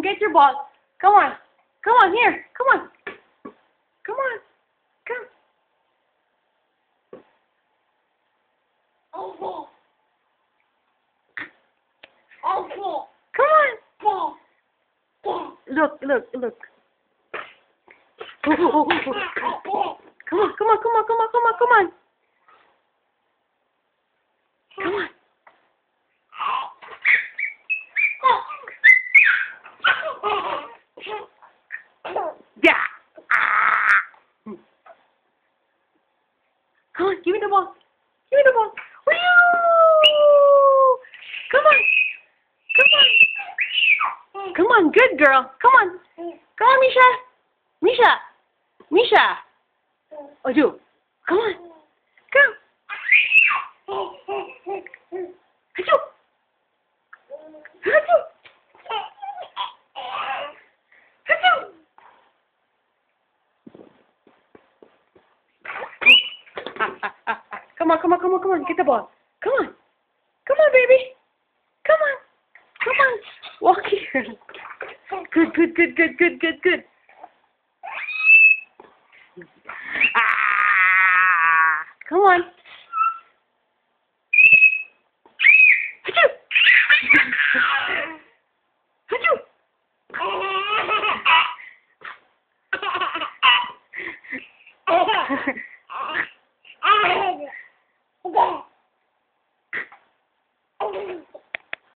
Come get your ball. Come on. Come on, here. Come on. Come on. Come. Come on. Look, look, look. Come on, come on, come on, come on, come on, come on, come on. Come on. Yeah. Ah. Come on, give me the ball. Give me the ball. Whee! Come on. Come on. Come on, good girl. Come on. Come on, Misha. Misha. Misha. Oju. Come on. Come. Achoo. Achoo. Achoo. Come on, come on, come on, come on. Get the ball. Come on. Come on, baby. Come on. Come on. Walk here. Good, good, good, good, good, good, good. Ah. Come on. Achoo. Achoo.